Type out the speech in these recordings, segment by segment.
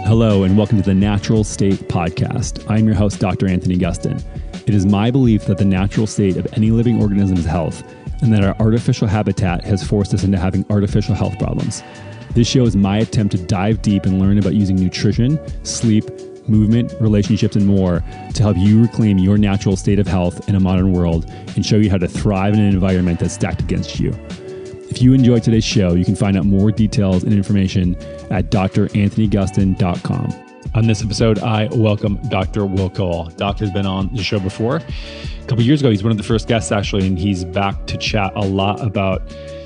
Hello, and welcome to the Natural State Podcast. I'm your host, Dr. Anthony Gustin. It is my belief that the natural state of any living organism is health, and that our artificial habitat has forced us into having artificial health problems. This show is my attempt to dive deep and learn about using nutrition, sleep, movement, relationships, and more to help you reclaim your natural state of health in a modern world and show you how to thrive in an environment that's stacked against you. If you enjoyed today's show, you can find out more details and information at dranthonygustin.com. On this episode, I welcome Dr. Will Cole. Doc has been on the show before. A couple years ago, he's one of the first guests, actually, and he's back to chat a lot about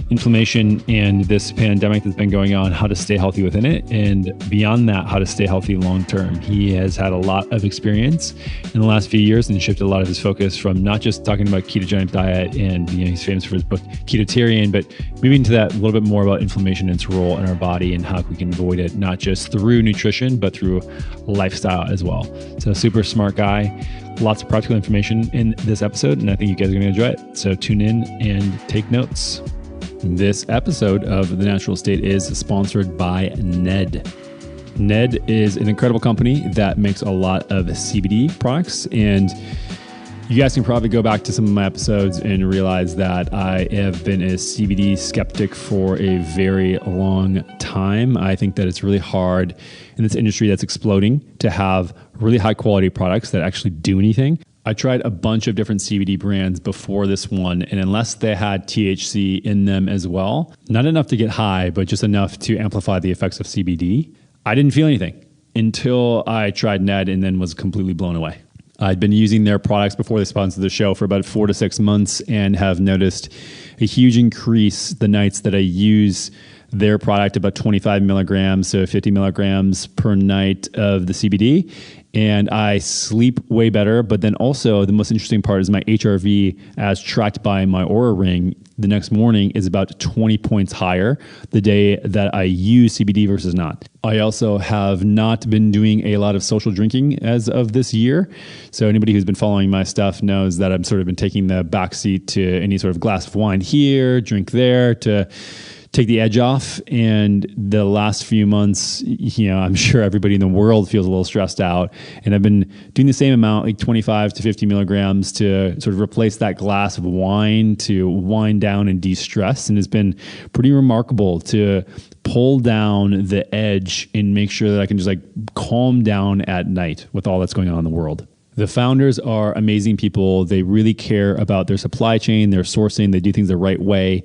inflammation and this pandemic that's been going on, how to stay healthy within it, and beyond that, how to stay healthy long term. He has had a lot of experience in the last few years and shifted a lot of his focus from not just talking about ketogenic diet, and he's famous for his book Ketotarian, but moving to that a little bit more about inflammation and its role in our body and how we can avoid it, not just through nutrition, but through lifestyle as well. So super smart guy, lots of practical information in this episode, and I think you guys are going to enjoy it. So tune in and take notes. This episode of The Natural State is sponsored by Ned. Ned is an incredible company that makes a lot of CBD products, and you guys can probably go back to some of my episodes and realize that I have been a CBD skeptic for a very long time. I think that it's really hard in this industry that's exploding to have really high quality products that actually do anything. I tried a bunch of different CBD brands before this one, and unless they had THC in them as well, not enough to get high, but just enough to amplify the effects of CBD, I didn't feel anything until I tried Ned and then was completely blown away. I'd been using their products before they sponsored the show for about 4 to 6 months and have noticed a huge increase the nights that I use their product, about 25 milligrams, so 50 milligrams per night of the CBD. And I sleep way better. But then also the most interesting part is my HRV, as tracked by my Oura Ring, the next morning is about 20 points higher the day that I use CBD versus not. I also have not been doing a lot of social drinking as of this year. So anybody who's been following my stuff knows that I've sort of been taking the backseat to any sort of glass of wine here, drink there, to take the edge off. And the last few months, I'm sure everybody in the world feels a little stressed out. And I've been doing the same amount, like 25 to 50 milligrams, to sort of replace that glass of wine, to wind down and de-stress. And it's been pretty remarkable to pull down the edge and make sure that I can just calm down at night with all that's going on in the world. The founders are amazing people. They really care about their supply chain, their sourcing. They do things the right way.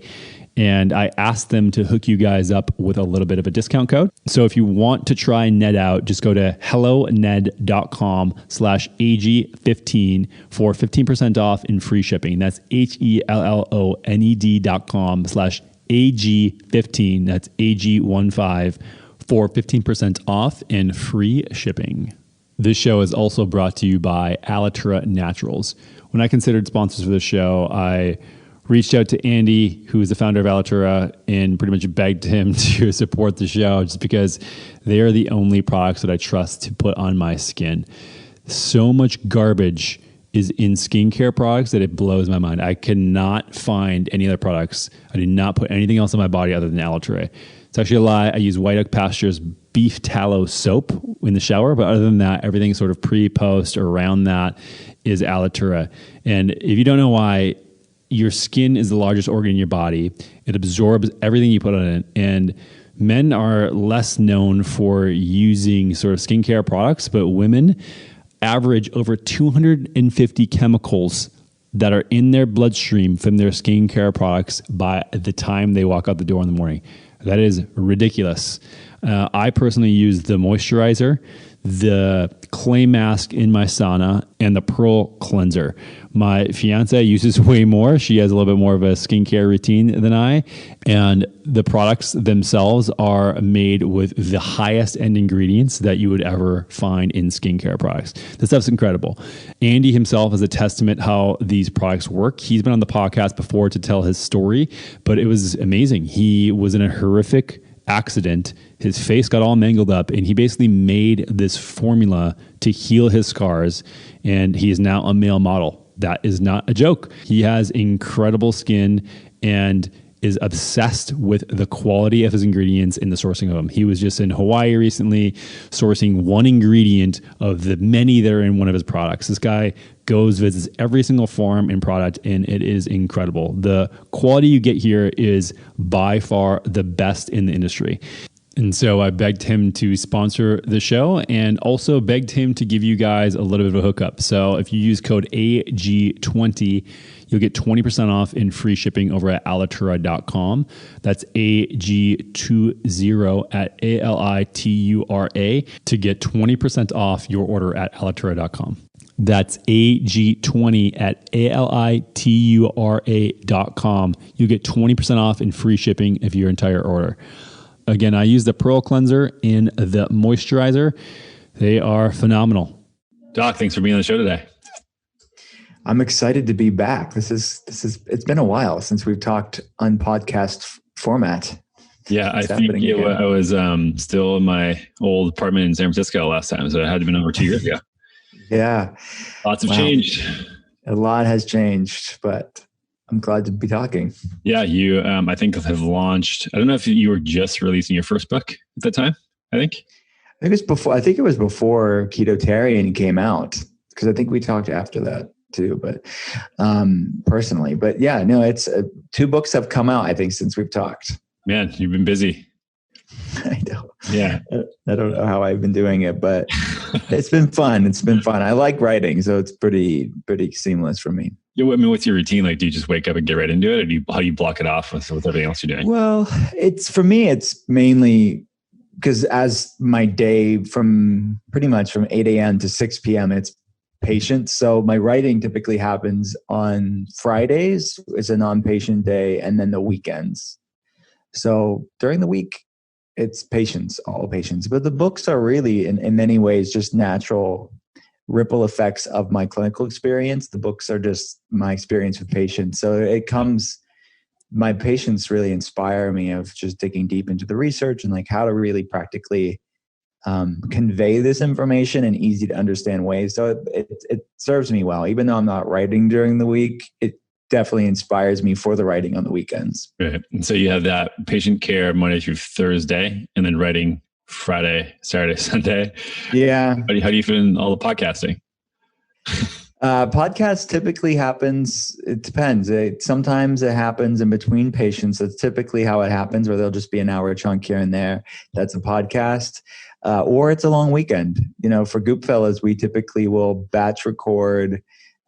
And I asked them to hook you guys up with a little bit of a discount code. So if you want to try Ned out, just go to helloned.com/AG15 for 15% off and free shipping. That's HELLONED.com/AG15. That's AG15 for 15% off and free shipping. This show is also brought to you by Alitura Naturals. When I considered sponsors for this show, I reached out to Andy, who is the founder of Alitura, and pretty much begged him to support the show just because they are the only products that I trust to put on my skin. So much garbage is in skincare products that it blows my mind. I cannot find any other products. I do not put anything else on my body other than Alitura. It's actually a lie. I use White Oak Pasture's beef tallow soap in the shower, but other than that, everything sort of pre-post around that is Alitura. And if you don't know why, your skin is the largest organ in your body. It absorbs everything you put on it. And men are less known for using sort of skincare products, but women average over 250 chemicals that are in their bloodstream from their skincare products by the time they walk out the door in the morning. That is ridiculous. I personally use the moisturizer, the clay mask in my sauna, and the Pearl cleanser. My fiance uses way more. She has a little bit more of a skincare routine than I. And the products themselves are made with the highest end ingredients that you would ever find in skincare products. This stuff's incredible. Andy himself is a testament how these products work. He's been on the podcast before to tell his story, but it was amazing. He was in a horrific accident. His face got all mangled up, and he basically made this formula to heal his scars, and he is now a male model. That is not a joke. He has incredible skin, and is obsessed with the quality of his ingredients and the sourcing of them. He was just in Hawaii recently sourcing one ingredient of the many that are in one of his products. This guy goes, visits every single farm and product, and it is incredible. The quality you get here is by far the best in the industry. And so I begged him to sponsor the show and also begged him to give you guys a little bit of a hookup. So if you use code AG20, you'll get 20% off in free shipping over at alitura.com. That's AG20 at ALITURA to get 20% off your order at alitura.com. That's AG20 at ALITURA.com. You get 20% off in free shipping of your entire order. Again, I use the Pearl Cleanser and the Moisturizer. They are phenomenal. Doc, thanks for being on the show today. I'm excited to be back. It's been a while since we've talked on podcast format. Yeah, I think I was still in my old apartment in San Francisco last time, so it had been over 2 years ago. Yeah. Lots have changed. A lot has changed, but I'm glad to be talking. Yeah, you, I think, have launched. I don't know if you were just releasing your first book at that time. I think it was before. I think it was before Ketotarian came out, because I think we talked after that too. But personally, but yeah, no, it's 2 books have come out, I think, since we've talked. Man, you've been busy. I know. Yeah. I don't know how I've been doing it, but it's been fun. It's been fun. I like writing, so it's pretty seamless for me. Yeah, I mean, what's your routine? Like, do you just wake up and get right into it, or how do you block it off with everything else you're doing? Well, for me, it's mainly because as my day from 8 a.m. to 6 p.m., it's patient. So my writing typically happens on Fridays. It's a non-patient day, and then the weekends. So during the week, it's patients, all patients. But the books are really, in many ways, just natural ripple effects of my clinical experience. The books are just my experience with patients. So my patients really inspire me of just digging deep into the research and like how to really practically convey this information in easy to understand ways. So it serves me well. Even though I'm not writing during the week, it definitely inspires me for the writing on the weekends. Right. And so you have that patient care Monday through Thursday, and then writing Friday, Saturday, Sunday. Yeah. How do you fit in all the podcasting? Podcast typically happens. It depends. Sometimes it happens in between patients. That's typically how it happens, where there'll just be an hour chunk here and there. That's a podcast. Or it's a long weekend. For Goopfellas, we typically will batch record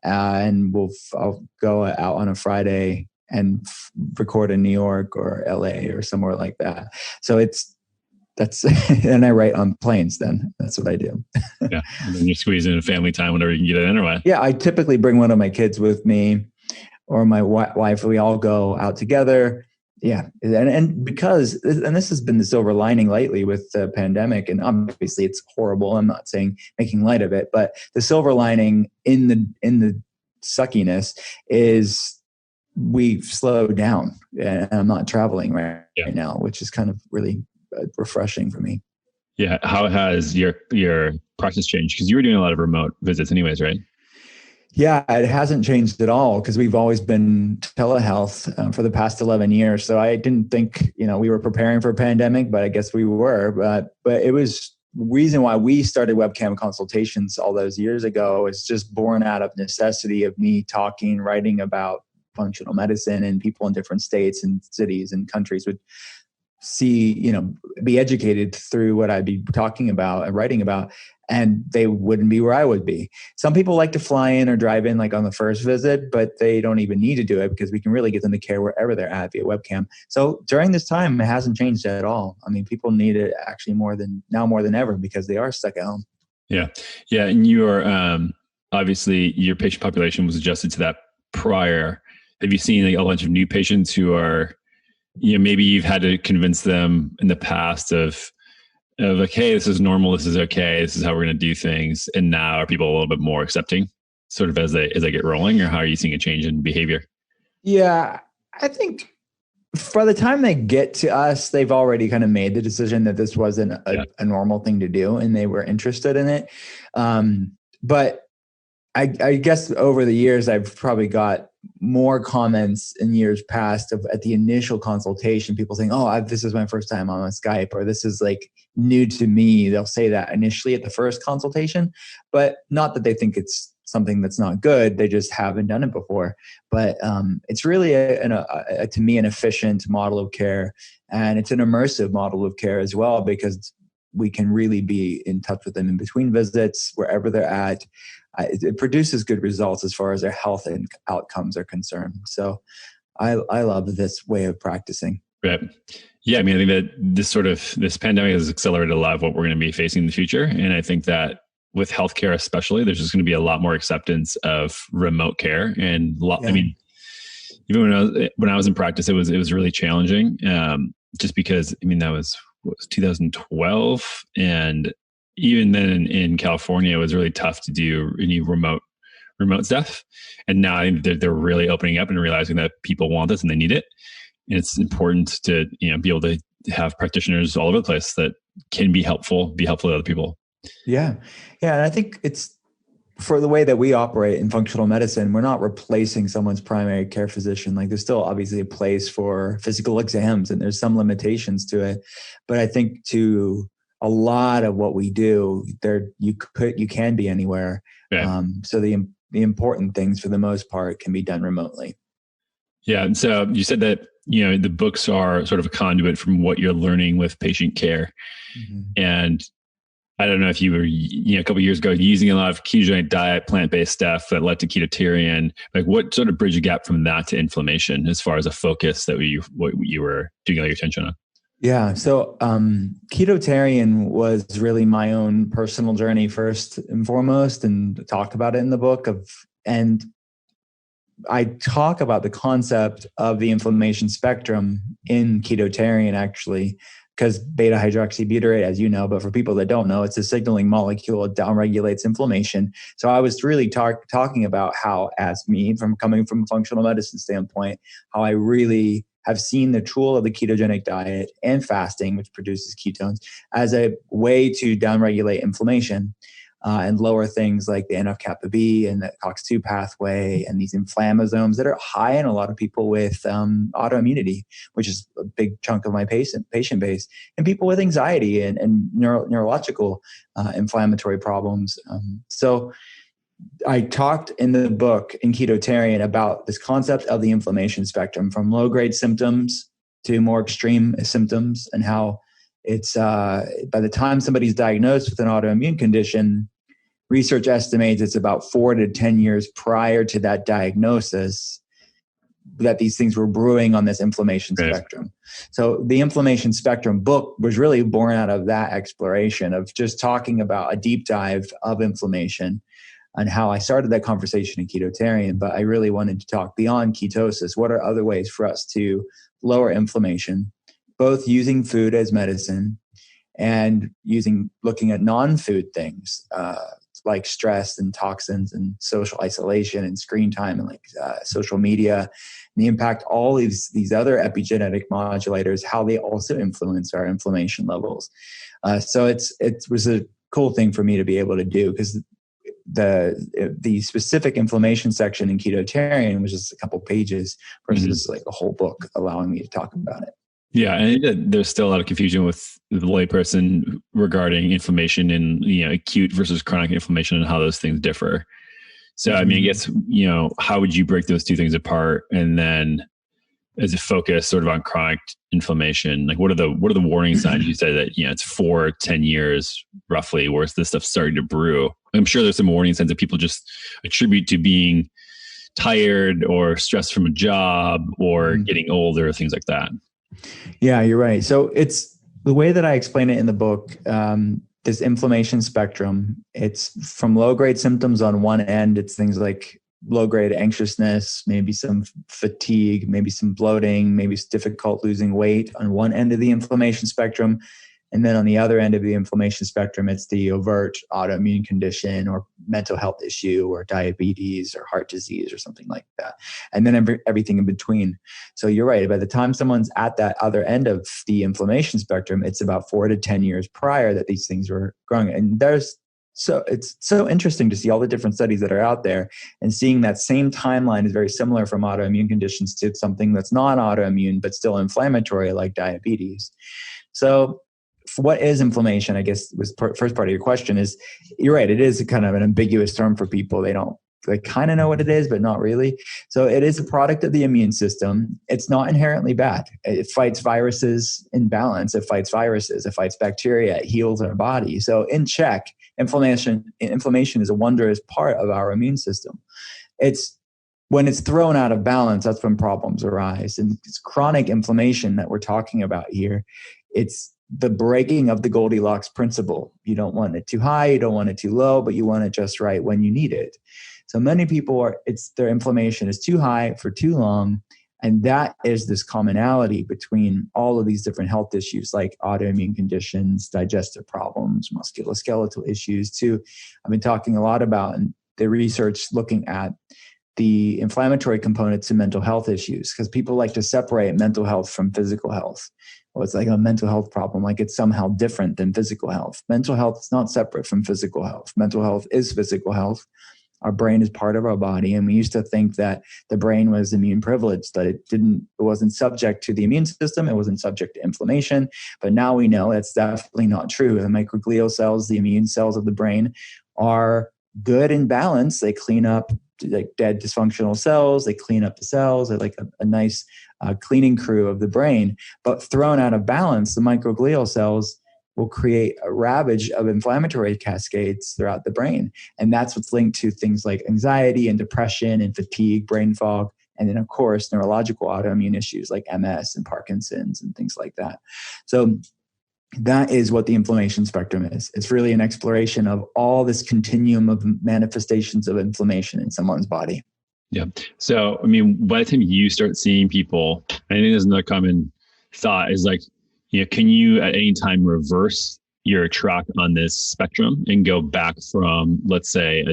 and I'll go out on a Friday and record in New York or LA or somewhere like that. So and I write on planes then. That's what I do. Yeah. And then you squeeze in family time whenever you can get it in or what? Yeah. I typically bring one of my kids with me or my wife. We all go out together. Yeah. And this has been the silver lining lately with the pandemic, and obviously it's horrible. I'm not saying making light of it, but the silver lining in the suckiness is we've slowed down, and I'm not traveling right now, which is kind of really refreshing for me. Yeah. How has your practice changed? Because you were doing a lot of remote visits anyways, right? Yeah, it hasn't changed at all, because we've always been telehealth for the past 11 years. So I didn't think, we were preparing for a pandemic, but I guess we were. But it was reason why we started webcam consultations all those years ago is just born out of necessity of me writing about functional medicine, and people in different states and cities and countries would see, be educated through what I'd be talking about and writing about, and they wouldn't be where I would be. Some people like to fly in or drive in like on the first visit, but they don't even need to do it because we can really get them to care wherever they're at via webcam. So during this time, it hasn't changed at all. I mean, people need it actually more than ever because they are stuck at home. Yeah. Yeah. And you are, obviously your patient population was adjusted to that prior. Have you seen like a bunch of new patients who are, maybe you've had to convince them in the past of like, hey, this is normal. This is okay. This is how we're going to do things. And now are people a little bit more accepting sort of as they get rolling, or how are you seeing a change in behavior? Yeah, I think by the time they get to us, they've already kind of made the decision that this wasn't a normal thing to do, and they were interested in it. But I guess over the years, I've probably got more comments in years past at the initial consultation, people saying, oh, this is my first time on Skype, or this is like new to me. They'll say that initially at the first consultation, but not that they think it's something that's not good. They just haven't done it before. But it's really, to me, an efficient model of care. And it's an immersive model of care as well, because we can really be in touch with them in between visits, wherever they're at. It produces good results as far as their health and outcomes are concerned. So I love this way of practicing. Right. Yeah. I mean, I think that this pandemic has accelerated a lot of what we're going to be facing in the future. And I think that with healthcare, especially, there's just going to be a lot more acceptance of remote care. And I mean, even when I was in practice, it was really challenging. Just because, I mean, that was 2012. And even then in California, it was really tough to do any remote stuff. And now I think they're really opening up and realizing that people want this and they need it. And it's important to, be able to have practitioners all over the place that can be helpful to other people. Yeah. Yeah. And I think it's, for the way that we operate in functional medicine, we're not replacing someone's primary care physician. Like, there's still obviously a place for physical exams and there's some limitations to it. But I think to a lot of what we do, you can be anywhere. Yeah. So the important things for the most part can be done remotely. Yeah. And so you said that, the books are sort of a conduit from what you're learning with patient care. Mm-hmm. And I don't know if you were, a couple of years ago, using a lot of ketogenic diet, plant-based stuff that led to Ketotarian. Like, what sort of bridge a gap from that to inflammation as far as a focus that what you were doing all your attention on? Yeah. So Ketotarian was really my own personal journey first and foremost, and talk about it in the book and I talk about the concept of the inflammation spectrum in Ketotarian, actually, because beta hydroxybutyrate, as you know, but for people that don't know, it's a signaling molecule. It downregulates inflammation. So I was really talking about how, as me, coming from a functional medicine standpoint, how I really have seen the tool of the ketogenic diet and fasting, which produces ketones, as a way to downregulate inflammation and lower things like the NF-kappa B and the COX-2 pathway and these inflammasomes that are high in a lot of people with autoimmunity, which is a big chunk of my patient base, and people with anxiety and neurological inflammatory problems. So I talked in the book in Ketotarian about this concept of the inflammation spectrum, from low-grade symptoms to more extreme symptoms, and how it's by the time somebody's diagnosed with an autoimmune condition, research estimates it's about 4 to 10 years prior to that diagnosis that these things were brewing on this inflammation spectrum. So the inflammation spectrum book was really born out of that exploration of just talking about a deep dive of inflammation, and how I started that conversation in Ketotarian. But I really wanted to talk beyond ketosis. What are other ways for us to lower inflammation, both using food as medicine and looking at non-food things like stress and toxins and social isolation and screen time and social media, and the impact all these other epigenetic modulators, how they also influence our inflammation levels. So it was a cool thing for me to be able to do, because the specific inflammation section in Ketotarian was just a couple pages versus like a whole book, allowing me to talk about it. Yeah, and there's still a lot of confusion with the layperson regarding inflammation and acute versus chronic inflammation and how those things differ. So, I mean, I guess how would you break those two things apart, and then as a focus sort of on chronic inflammation, like what are the warning signs? You said that it's 4 to 10 years roughly where this stuff's starting to brew. I'm sure there's some warning signs that people just attribute to being tired or stressed from a job or getting older, things like that. Yeah, you're right. So it's the way that I explain it in the book, this inflammation spectrum, it's from low-grade symptoms on one end. It's things like low-grade anxiousness, maybe some fatigue, maybe some bloating, maybe it's difficult losing weight on one end of the inflammation spectrum. And then on the other end of the inflammation spectrum, it's the overt autoimmune condition or mental health issue or diabetes or heart disease or something like that. And then everything in between. So you're right. By the time someone's at that other end of the inflammation spectrum, it's about 4 to 10 years prior that these things were growing. And there's So it's so interesting to see all the different studies that are out there and seeing that same timeline is very similar from autoimmune conditions to something that's not autoimmune, but still inflammatory like diabetes. So what is inflammation? I guess was first part of your question is, you're right. It is kind of an ambiguous term for people. They kind of know what it is, but not really. So it is a product of the immune system. It's not inherently bad. It fights viruses in balance. It fights viruses. It fights bacteria. It heals our body. So in check, inflammation is a wondrous part of our immune system. It's when it's thrown out of balance, that's when problems arise. And it's chronic inflammation that we're talking about here. It's the breaking of the Goldilocks principle. You don't want it too high, you don't want it too low, but you want it just right when you need it. So many people their inflammation is too high for too long. And that is this commonality between all of these different health issues like autoimmune conditions, digestive problems, musculoskeletal issues too. I've been talking a lot about the research looking at the inflammatory components to mental health issues, because people like to separate mental health from physical health. Well, it's like a mental health problem, like it's somehow different than physical health. Mental health is not separate from physical health. Mental health is physical health. Our brain is part of our body. And we used to think that the brain was immune privileged, that it wasn't subject to the immune system. It wasn't subject to inflammation. But now we know that's definitely not true. The microglial cells, the immune cells of the brain, are good in balance. They clean up like dead dysfunctional cells. They clean up the cells. They're like a nice cleaning crew of the brain. But thrown out of balance, the microglial cells will create a ravage of inflammatory cascades throughout the brain. And that's what's linked to things like anxiety and depression and fatigue, brain fog, and then, of course, neurological autoimmune issues like MS and Parkinson's and things like that. So that is what the inflammation spectrum is. It's really an exploration of all this continuum of manifestations of inflammation in someone's body. Yeah. So, I mean, by the time you start seeing people, I think there's another common thought is like, can you at any time reverse your track on this spectrum and go back from, let's say,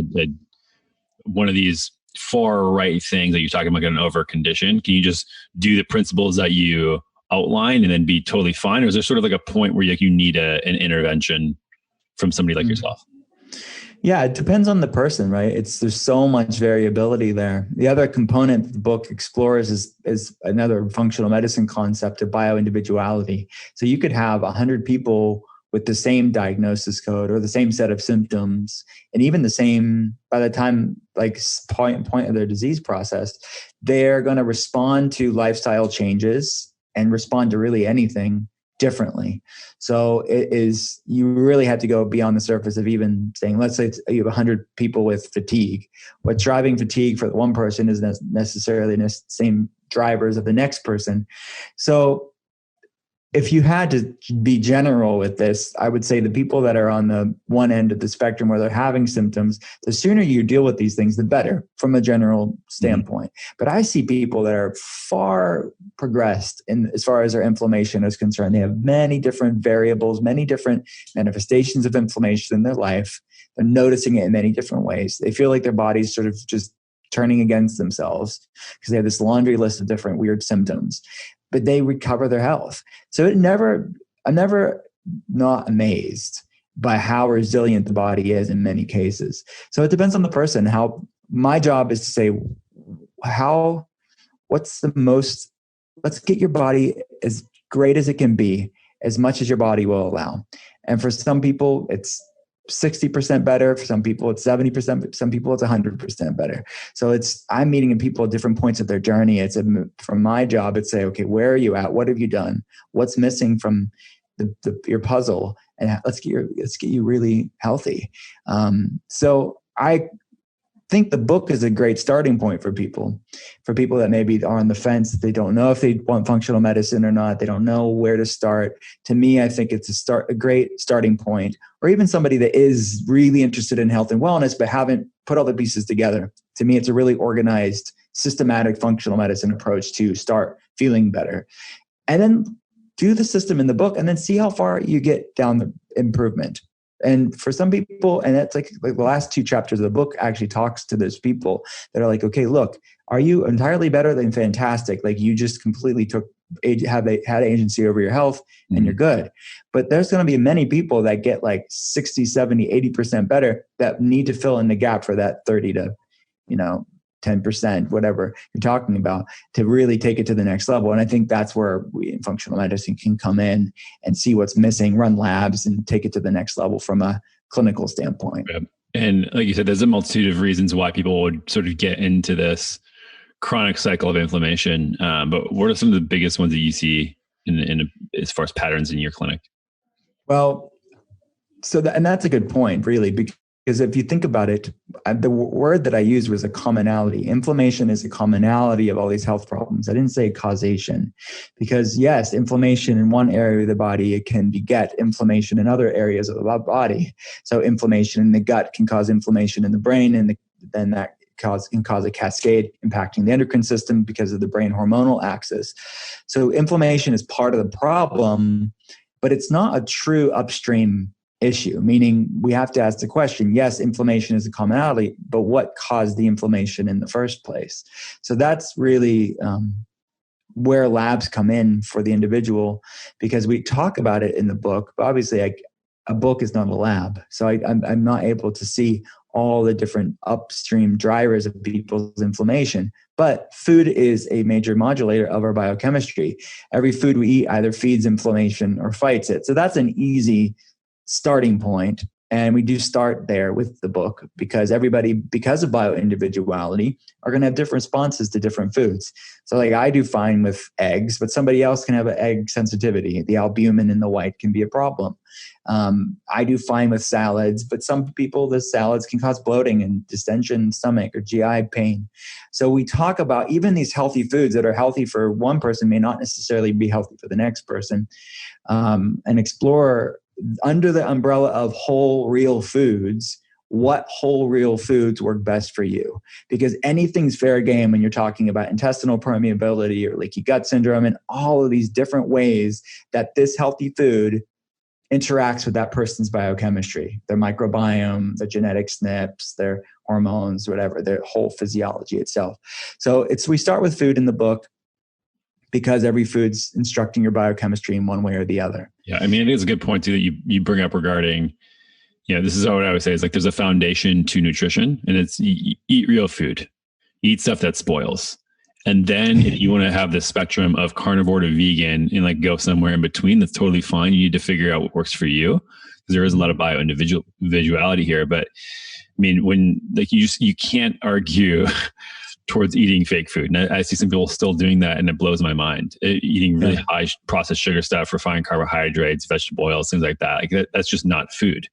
one of these far right things that you're talking about, an over condition? Can you just do the principles that you outline and then be totally fine? Or is there sort of like a point where you need an intervention from somebody like yourself? Yeah, it depends on the person, right? There's so much variability there. The other component the book explores is another functional medicine concept of bioindividuality. So you could have 100 people with the same diagnosis code or the same set of symptoms, and even the same, by the time like point of their disease process, they're going to respond to lifestyle changes and respond to really anything differently. So you really have to go beyond the surface of even saying, let's say you have 100 people with fatigue. What's driving fatigue for one person isn't necessarily the same drivers of the next person. So if you had to be general with this, I would say the people that are on the one end of the spectrum where they're having symptoms, the sooner you deal with these things, the better from a general standpoint. But I see people that are far progressed as far as their inflammation is concerned. They have many different variables, many different manifestations of inflammation in their life. They're noticing it in many different ways. They feel like their body's sort of just turning against themselves because they have this laundry list of different weird symptoms. But they recover their health. So I'm never not amazed by how resilient the body is in many cases. So it depends on the person. My job is to say, let's get your body as great as it can be, as much as your body will allow. And for some people, it's 60% better. For some people, it's 70%. Some people, it's 100% better. So I'm meeting people at different points of their journey. From my job, it's say, okay, where are you at? What have you done? What's missing from your puzzle? And let's get you really healthy. So I think the book is a great starting point for people that maybe are on the fence. They don't know if they want functional medicine or not. They don't know where to start. To me, I think it's a great starting point, or even somebody that is really interested in health and wellness, but haven't put all the pieces together. To me, it's a really organized, systematic functional medicine approach to start feeling better. And then do the system in the book and then see how far you get down the improvement. And for some people, and that's like the last 2 chapters of the book actually talks to those people that are like, okay, look, are you entirely better than fantastic? Like you just completely took had agency over your health, and you're good. But there's going to be many people that get like 60, 70, 80% better that need to fill in the gap for that 30 to, 10%, whatever you're talking about, to really take it to the next level. And I think that's where we in functional medicine can come in and see what's missing, run labs, and take it to the next level from a clinical standpoint. Yeah. And like you said, there's a multitude of reasons why people would sort of get into this chronic cycle of inflammation. But what are some of the biggest ones that you see in as far as patterns in your clinic? Well, and that's a good point, really, because if you think about it, the word that I used was a commonality. Inflammation is a commonality of all these health problems. I didn't say causation, because yes, inflammation in one area of the body, it can beget inflammation in other areas of the body. So inflammation in the gut can cause inflammation in the brain, and then that can cause a cascade impacting the endocrine system because of the brain hormonal axis. So inflammation is part of the problem, but it's not a true upstream issue, meaning we have to ask the question, yes, inflammation is a commonality, but what caused the inflammation in the first place? So that's really where labs come in for the individual, because we talk about it in the book, but obviously a book is not a lab. So I'm not able to see all the different upstream drivers of people's inflammation. But food is a major modulator of our biochemistry. Every food we eat either feeds inflammation or fights it. So that's an easy starting point. And we do start there with the book, because everybody, because of bioindividuality, are going to have different responses to different foods. So like I do fine with eggs, but somebody else can have an egg sensitivity. The albumin in the white can be a problem. I do fine with salads, but some people, the salads can cause bloating and distension in stomach or GI pain. So we talk about even these healthy foods that are healthy for one person may not necessarily be healthy for the next person, and explore under the umbrella of whole real foods, what whole real foods work best for you. Because anything's fair game when you're talking about intestinal permeability or leaky gut syndrome and all of these different ways that this healthy food interacts with that person's biochemistry, their microbiome, their genetic SNPs, their hormones, whatever, their whole physiology itself. So we start with food in the book, because every food's instructing your biochemistry in one way or the other. Yeah. I mean, I think it's a good point too, that you bring up regarding, this is what I would say is like, there's a foundation to nutrition, and it's eat real food, eat stuff that spoils. And then if you want to have the spectrum of carnivore to vegan and like go somewhere in between, that's totally fine. You need to figure out what works for you, because there is a lot of individuality here. But I mean, when like you can't argue towards eating fake food. And I see some people still doing that, and it blows my mind. Eating really high processed sugar stuff, refined carbohydrates, vegetable oils, things like that. Like that's just not food,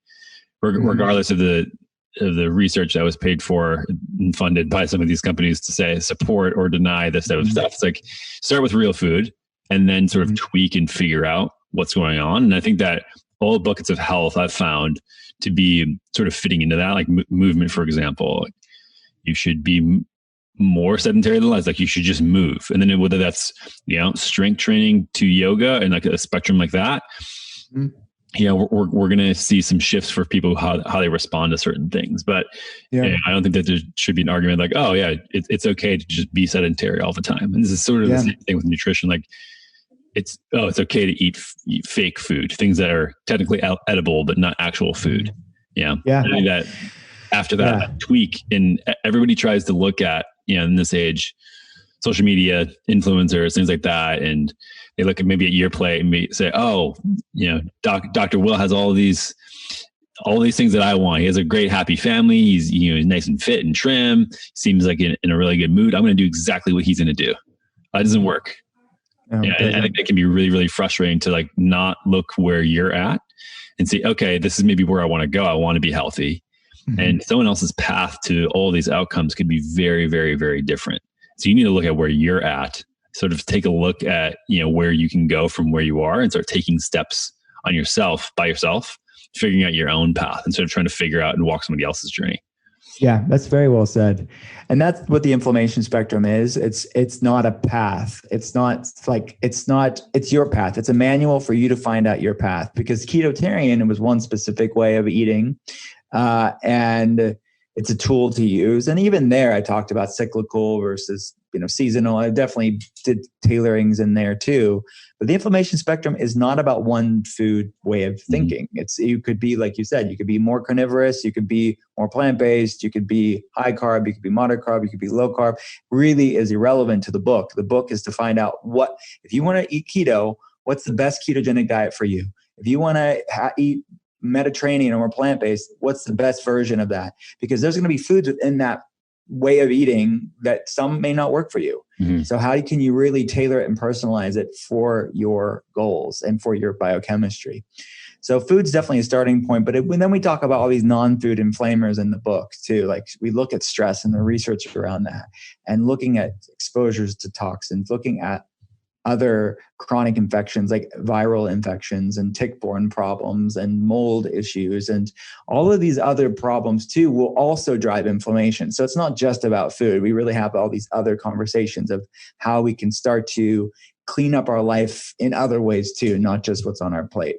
regardless of the research that was paid for and funded by some of these companies to say support or deny this type of stuff. It's like start with real food and then sort of tweak and figure out what's going on. And I think that all buckets of health I've found to be sort of fitting into that, like movement, for example. You should be more sedentary than less. Like you should just move. And then whether that's, strength training to yoga and like a spectrum like that, we're going to see some shifts for people, how they respond to certain things. But I don't think that there should be an argument like, oh yeah, it's okay to just be sedentary all the time. And this is sort of the same thing with nutrition. Like it's okay to eat fake food, things that are technically edible, but not actual food. Yeah. I think that after that tweak, and everybody tries to look at, in this age, social media influencers, things like that. And they look at maybe at your plate and say, oh, Dr. Will has all these things that I want. He has a great, happy family. He's, he's nice and fit and trim. Seems like in a really good mood. I'm going to do exactly what he's going to do. That doesn't work. I think that can be really, really frustrating to like not look where you're at and say, okay, this is maybe where I want to go. I want to be healthy. And someone else's path to all these outcomes could be very, very, very different. So you need to look at where you're at, sort of take a look at, where you can go from where you are and start taking steps on yourself, by yourself, figuring out your own path instead of trying to figure out and walk somebody else's journey. Yeah, that's very well said. And that's what the inflammation spectrum is. It's not a path. It's your path. It's a manual for you to find out your path, because Ketotarian, it was one specific way of eating. And it's a tool to use. And even there, I talked about cyclical versus seasonal. I definitely did tailorings in there too. But the inflammation spectrum is not about one food way of thinking. You could be, like you said, you could be more carnivorous, you could be more plant-based, you could be high carb, you could be moderate carb, you could be low carb. Really is irrelevant to the book. The book is to find out if you want to eat keto, what's the best ketogenic diet for you? If you want to eat Mediterranean or plant-based, what's the best version of that? Because there's going to be foods within that way of eating that some may not work for you. So how can you really tailor it and personalize it for your goals and for your biochemistry? So food's definitely a starting point, but then we talk about all these non-food inflammers in the book too. Like we look at stress and the research around that, and looking at exposures to toxins, looking at other chronic infections like viral infections and tick-borne problems and mold issues, and all of these other problems too will also drive inflammation. So it's not just about food. We really have all these other conversations of how we can start to clean up our life in other ways too, not just what's on our plate.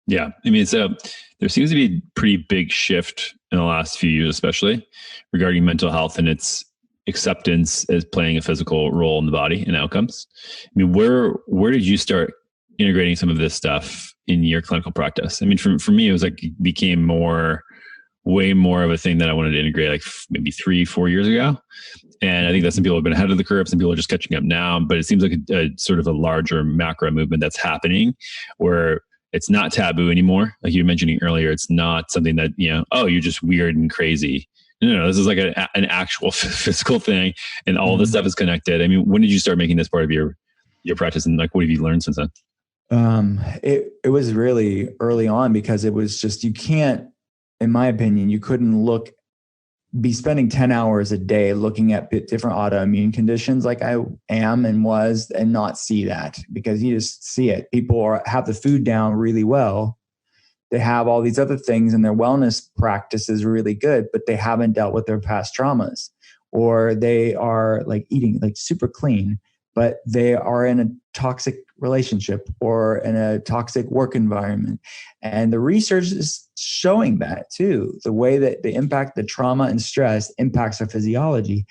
Yeah. I mean, so there seems to be a pretty big shift in the last few years, especially regarding mental health and its acceptance as playing a physical role in the body and outcomes. I mean, where did you start integrating some of this stuff in your clinical practice? I mean, for me, it was like it became way more of a thing that I wanted to integrate like maybe 3-4 years ago. And I think that some people have been ahead of the curve, some people are just catching up now, but it seems like a sort of a larger macro movement that's happening where it's not taboo anymore. Like you were mentioning earlier, it's not something that, you're just weird and crazy. No, this is like an actual physical thing, and all this stuff is connected. I mean, when did you start making this part of your practice, and like, what have you learned since then? It was really early on, because it was just, you can't, in my opinion, you couldn't be spending 10 hours a day looking at different autoimmune conditions like I am and was, and not see that, because you just see it. People have the food down really well. They have all these other things, and their wellness practice is really good, but they haven't dealt with their past traumas, or they are like eating like super clean, but they are in a toxic relationship or in a toxic work environment. And the research is showing that too, the way that the trauma and stress impacts our physiology.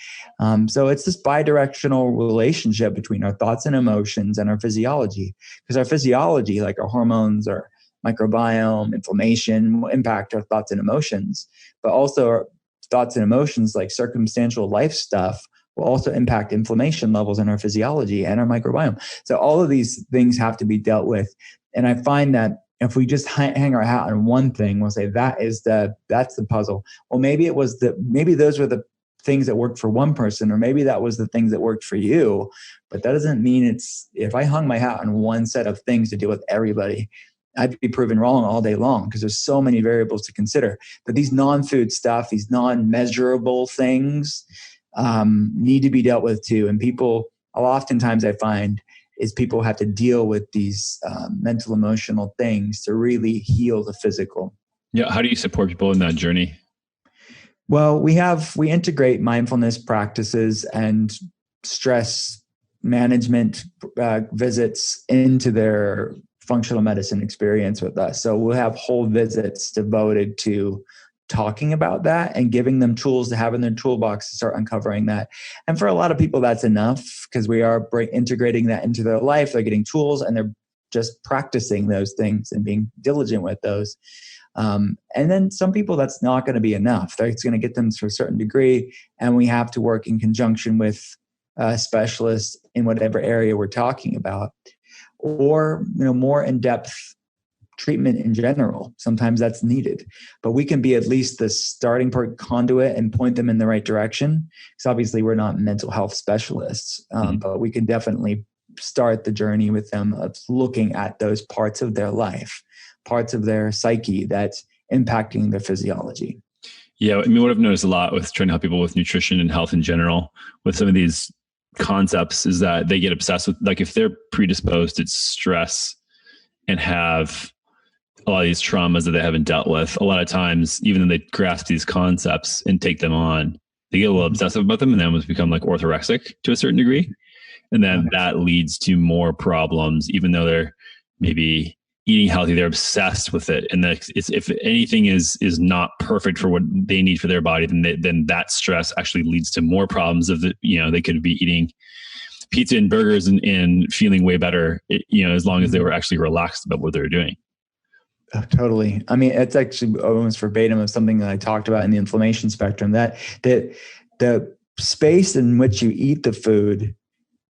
So it's this bidirectional relationship between our thoughts and emotions and our physiology, because our physiology, like our hormones, our microbiome, inflammation, will impact our thoughts and emotions, but also our thoughts and emotions, like circumstantial life stuff, will also impact inflammation levels in our physiology and our microbiome. So all of these things have to be dealt with. And I find that if we just hang our hat on one thing, we'll say that's the puzzle. Well, maybe those were the things that worked for one person, or maybe that was the things that worked for you. But that doesn't mean if I hung my hat on one set of things to deal with everybody, I'd be proven wrong all day long, because there's so many variables to consider. But these non-food stuff, these non-measurable things, need to be dealt with too. And oftentimes I find is people have to deal with these mental, emotional things to really heal the physical. Yeah. How do you support people in that journey? Well, we integrate mindfulness practices and stress management visits into their functional medicine experience with us. So we'll have whole visits devoted to talking about that and giving them tools to have in their toolbox to start uncovering that. And for a lot of people, that's enough, because we are integrating that into their life. They're getting tools and they're just practicing those things and being diligent with those. And then some people, that's not going to be enough. That's going to get them to a certain degree. And we have to work in conjunction with specialists in whatever area we're talking about, or more in-depth treatment in general. Sometimes that's needed, but we can be at least the starting point conduit and point them in the right direction. Because obviously we're not mental health specialists, but we can definitely start the journey with them of looking at those parts of their life, parts of their psyche that's impacting their physiology. Yeah. I mean, what I've noticed a lot with trying to help people with nutrition and health in general, with some of these concepts, is that they get obsessed with, like, if they're predisposed to stress and have a lot of these traumas that they haven't dealt with, a lot of times, even though they grasp these concepts and take them on, they get a little obsessive about them and then almost become like orthorexic to a certain degree. And then that leads to more problems, even though they're maybe eating healthy, they're obsessed with it. And if anything is not perfect for what they need for their body, then that stress actually leads to more problems they could be eating pizza and burgers and feeling way better, as long as they were actually relaxed about what they were doing. Oh, totally. I mean, it's actually almost verbatim of something that I talked about in the inflammation spectrum, that the space in which you eat the food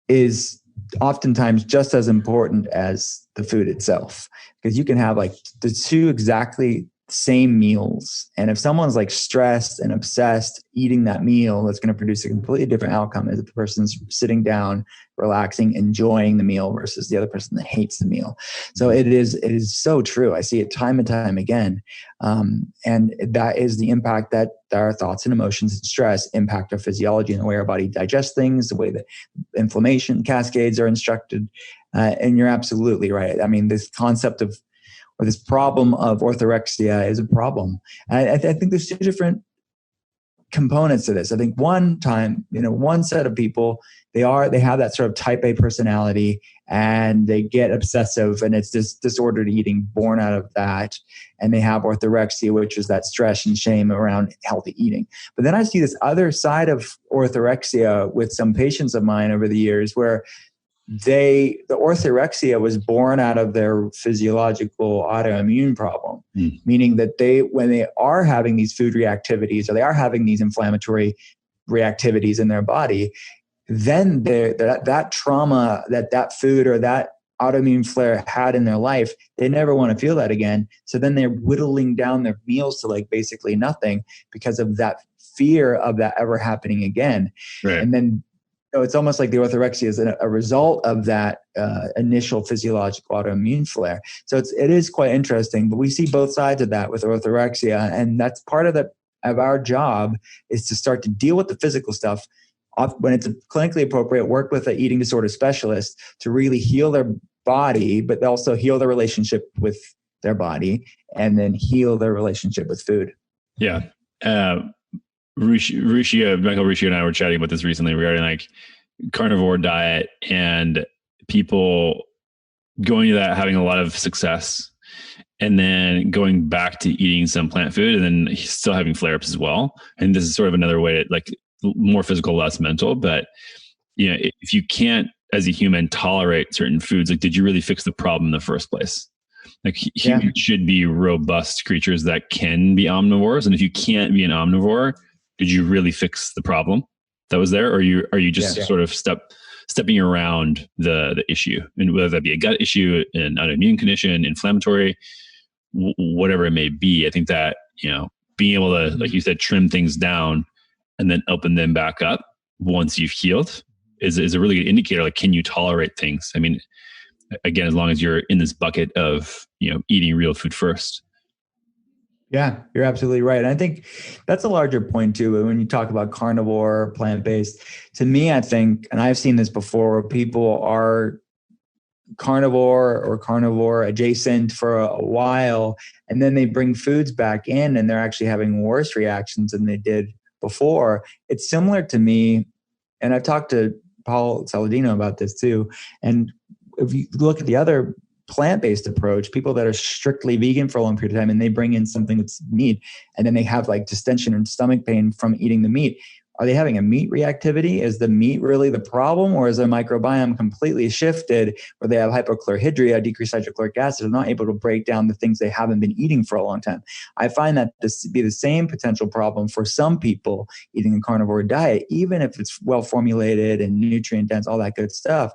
is oftentimes just as important as the food itself, because you can have like the two exactly same meals, and if someone's like stressed and obsessed eating that meal, that's going to produce a completely different outcome as if the person's sitting down, relaxing, enjoying the meal versus the other person that hates the meal. So it is so true. I see it time and time again, and that is the impact that our thoughts and emotions and stress impact our physiology and the way our body digests things, the way that inflammation cascades are instructed. And you're absolutely right. I mean, this concept of, or this problem of orthorexia is a problem. And I think there's two different components to this. I think one set of people, they have that sort of type A personality and they get obsessive, and it's this disordered eating born out of that. And they have orthorexia, which is that stress and shame around healthy eating. But then I see this other side of orthorexia with some patients of mine over the years where the orthorexia was born out of their physiological autoimmune problem, meaning that when they are having these food reactivities or they are having these inflammatory reactivities in their body, then that trauma that food or that autoimmune flare had in their life, they never want to feel that again. So then they're whittling down their meals to like basically nothing because of that fear of that ever happening again. Right. And then so it's almost like the orthorexia is a result of that initial physiological autoimmune flare. So it is quite interesting, but we see both sides of that with orthorexia, and that's part of our job is to start to deal with the physical stuff when it's clinically appropriate. Work with an eating disorder specialist to really heal their body, but also heal their relationship with their body, and then heal their relationship with food. Yeah. Michael Ruscio and I were chatting about this recently regarding like carnivore diet and people going to that, having a lot of success, and then going back to eating some plant food and then still having flare-ups as well. And this is sort of another way to like more physical, less mental. But if you can't, as a human, tolerate certain foods, like, did you really fix the problem in the first place? Like humans should be robust creatures that can be omnivores. And if you can't be an omnivore, did you really fix the problem that was there? Or are you just sort of stepping around the issue? And whether that be a gut issue, an autoimmune condition, inflammatory, whatever it may be, I think that, being able to, like you said, trim things down and then open them back up once you've healed is a really good indicator. Like, can you tolerate things? I mean, again, as long as you're in this bucket of, eating real food first. Yeah, you're absolutely right. And I think that's a larger point too. When you talk about carnivore, plant-based, to me, I think, and I've seen this before, where people are carnivore or carnivore adjacent for a while, and then they bring foods back in and they're actually having worse reactions than they did before. It's similar to me, and I've talked to Paul Saladino about this too. And if you look at the other plant-based approach, people that are strictly vegan for a long period of time and they bring in something that's meat, and then they have like distension and stomach pain from eating the meat. Are they having a meat reactivity? Is the meat really the problem, or is their microbiome completely shifted where they have hypochlorhydria, decreased hydrochloric acid, are not able to break down the things they haven't been eating for a long time? I find that to be the same potential problem for some people eating a carnivore diet, even if it's well formulated and nutrient dense, all that good stuff.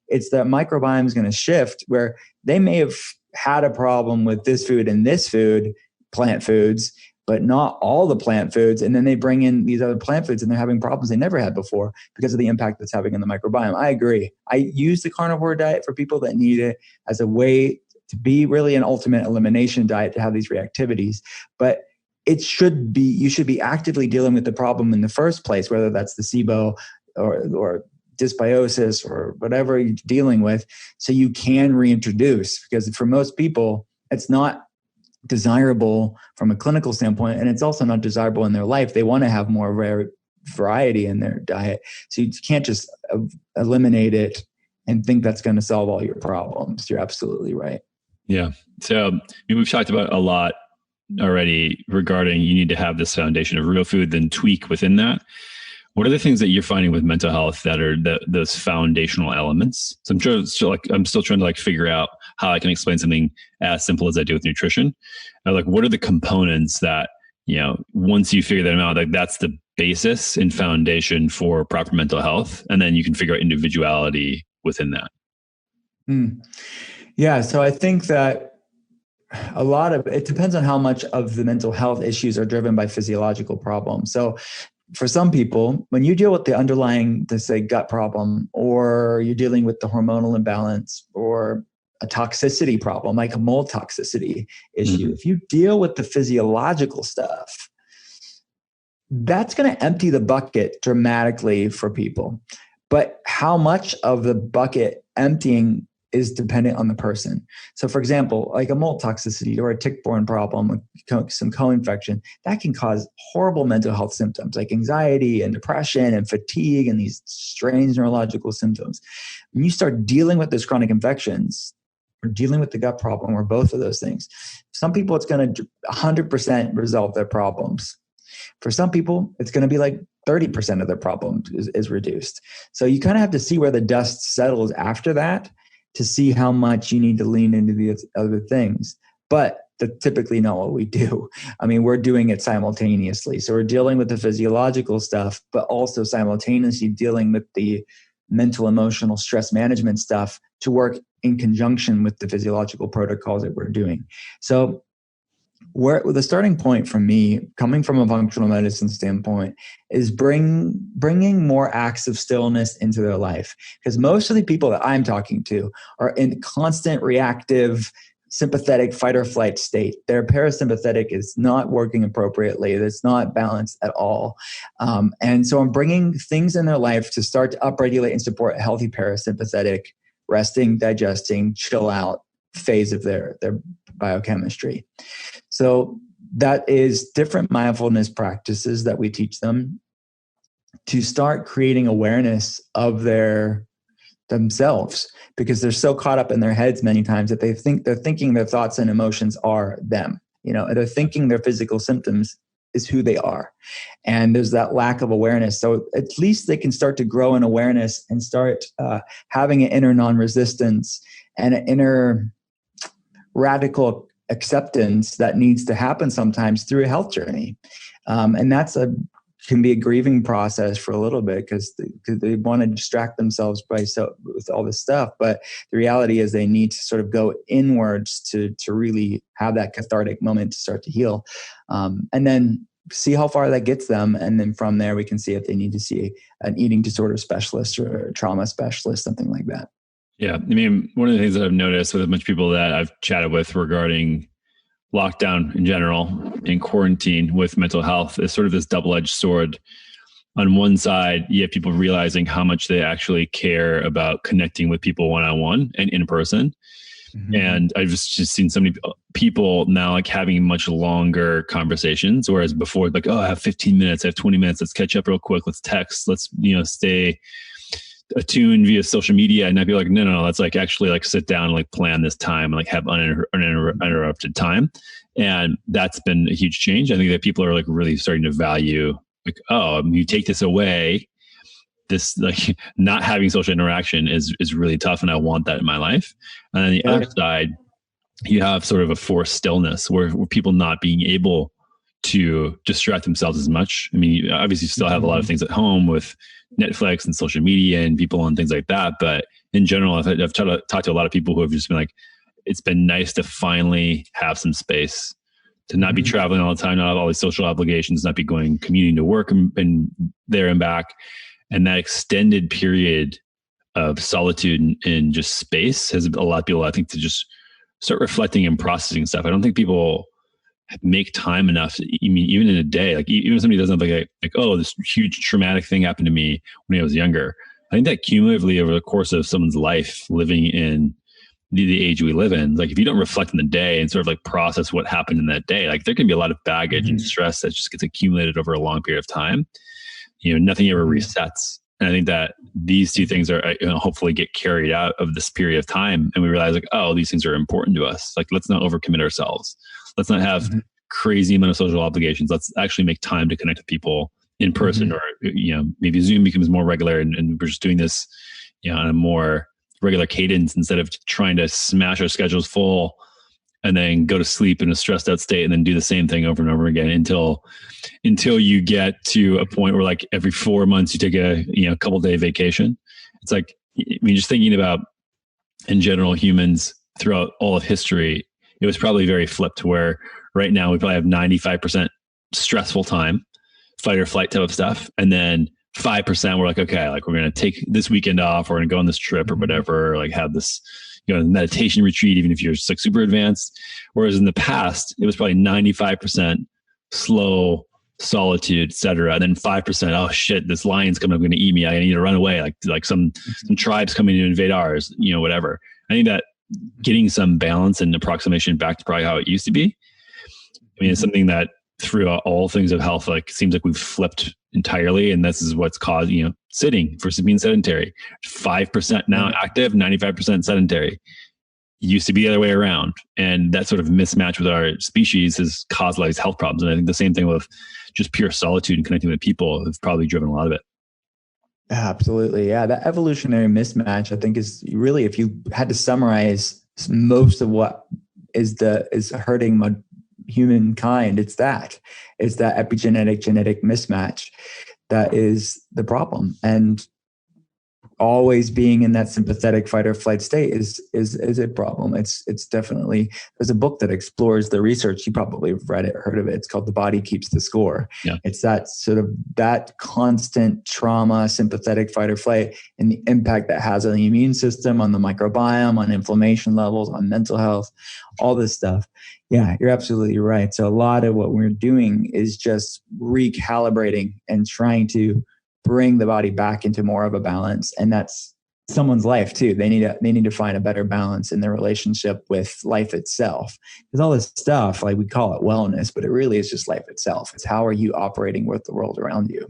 It's that microbiome is going to shift where they may have had a problem with this food and this food, plant foods, but not all the plant foods. And then they bring in these other plant foods and they're having problems they never had before because of the impact that's having on the microbiome. I agree. I use the carnivore diet for people that need it as a way to be really an ultimate elimination diet to have these reactivities. But you should be actively dealing with the problem in the first place, whether that's the SIBO or dysbiosis or whatever you're dealing with, so you can reintroduce. Because for most people, it's not desirable from a clinical standpoint, and it's also not desirable in their life. They want to have more variety in their diet. So you can't just eliminate it and think that's going to solve all your problems. You're absolutely right. Yeah. So we've talked about a lot already regarding you need to have this foundation of real food, then tweak within that. What are the things that you're finding with mental health that are those foundational elements? So I'm still trying to like figure out how I can explain something as simple as I do with nutrition. Like, what are the components that, once you figure them out, like that's the basis and foundation for proper mental health. And then you can figure out individuality within that. Yeah. So I think that a lot of it depends on how much of the mental health issues are driven by physiological problems. So for some people, when you deal with the underlying, say, gut problem, or you're dealing with the hormonal imbalance or a toxicity problem, like a mold toxicity issue, if you deal with the physiological stuff, that's going to empty the bucket dramatically for people. But how much of the bucket emptying is dependent on the person. So for example, like a mold toxicity or a tick-borne problem with some co-infection, that can cause horrible mental health symptoms like anxiety and depression and fatigue and these strange neurological symptoms. When you start dealing with those chronic infections or dealing with the gut problem or both of those things, some people it's going to 100% resolve their problems. For some people, it's going to be like 30% of their problem is reduced. So you kind of have to see where the dust settles after that to see how much you need to lean into the other things. But that's typically not what we do. I mean, we're doing it simultaneously. So we're dealing with the physiological stuff, but also simultaneously dealing with the mental, emotional stress management stuff to work in conjunction with the physiological protocols that we're doing. So the starting point for me, coming from a functional medicine standpoint, is bringing more acts of stillness into their life. Because most of the people that I'm talking to are in constant reactive, sympathetic fight or flight state. Their parasympathetic is not working appropriately. It's not balanced at all. And so I'm bringing things in their life to start to upregulate and support a healthy parasympathetic, resting, digesting, chill out phase of their biochemistry. So that is different mindfulness practices that we teach them to start creating awareness of themselves, because they're so caught up in their heads many times that they're thinking their thoughts and emotions are them. They're thinking their physical symptoms is who they are. And there's that lack of awareness. So at least they can start to grow in awareness and start having an inner non-resistance and an inner radical acceptance that needs to happen sometimes through a health journey. And can be a grieving process for a little bit because they want to distract themselves with all this stuff. But the reality is they need to sort of go inwards to really have that cathartic moment to start to heal. And then see how far that gets them. And then from there, we can see if they need to see an eating disorder specialist or a trauma specialist, something like that. Yeah. I mean, one of the things that I've noticed with a bunch of people that I've chatted with regarding lockdown in general and quarantine with mental health is sort of this double-edged sword. On one side, you have people realizing how much they actually care about connecting with people one-on-one and in person. Mm-hmm. And I've just seen so many people now like having much longer conversations, whereas before, like, oh, I have 15 minutes, I have 20 minutes, let's catch up real quick, let's text, let's, stay attuned via social media. And I'd be like, no, let's like actually like sit down and like plan this time and like have uninterrupted time. And that's been a huge change. I think that people are like really starting to value like, oh, you take this away, this like not having social interaction is really tough. And I want that in my life. And then the other side, you have sort of a forced stillness where people not being able to distract themselves as much. I mean, obviously you still have a lot of things at home with Netflix and social media and people and things like that. But in general, I've talked to a lot of people who have just been like, it's been nice to finally have some space, to not be traveling all the time, not have all these social obligations, not be commuting to work and there and back. And that extended period of solitude and just space has allowed people, I think, to just start reflecting and processing stuff. I don't think people make time enough. Even in a day, like even if somebody doesn't have like, oh, this huge traumatic thing happened to me when I was younger. I think that cumulatively over the course of someone's life, living in the age we live in, like if you don't reflect in the day and sort of like process what happened in that day, like there can be a lot of baggage and stress that just gets accumulated over a long period of time. Nothing ever resets. And I think that these two things are, hopefully get carried out of this period of time. And we realize like, oh, these things are important to us. Like, let's not overcommit ourselves. Let's not have crazy amount of social obligations. Let's actually make time to connect with people in person, or, maybe Zoom becomes more regular and we're just doing this, on a more regular cadence instead of trying to smash our schedules full and then go to sleep in a stressed out state and then do the same thing over and over again until you get to a point where like every 4 months you take a couple day vacation. It's like, I mean, just thinking about in general humans throughout all of history, it was probably very flipped where right now we probably have 95% stressful time, fight or flight type of stuff. And then 5% we're like, okay, like we're going to take this weekend off, or we're going to go on this trip or whatever, like have this, meditation retreat, even if you're just like super advanced. Whereas in the past, it was probably 95% slow solitude, et cetera. And then 5%, oh shit, this lion's coming up, going to eat me. I need to run away. Like some tribes coming to invade ours, whatever. I think that getting some balance and approximation back to probably how it used to be. I mean, it's something that throughout all things of health, like seems like we've flipped entirely. And this is what's caused, sitting versus being sedentary. 5% now active, 95% sedentary. It used to be the other way around. And that sort of mismatch with our species has caused a lot of these health problems. And I think the same thing with just pure solitude and connecting with people have probably driven a lot of it. Absolutely. Yeah. That evolutionary mismatch, I think, is really, if you had to summarize most of what is hurting humankind, it's that epigenetic genetic mismatch that is the problem. And always being in that sympathetic fight or flight state is a problem. It's definitely, there's a book that explores the research. You probably have read it, heard of it. It's called The Body Keeps the Score. Yeah. It's that sort of that constant trauma, sympathetic fight or flight, and the impact that has on the immune system, on the microbiome, on inflammation levels, on mental health, all this stuff. Yeah, you're absolutely right. So a lot of what we're doing is just recalibrating and trying to bring the body back into more of a balance. And that's someone's life too. They need to find a better balance in their relationship with life itself. Because all this stuff, like we call it wellness, but it really is just life itself. It's how are you operating with the world around you?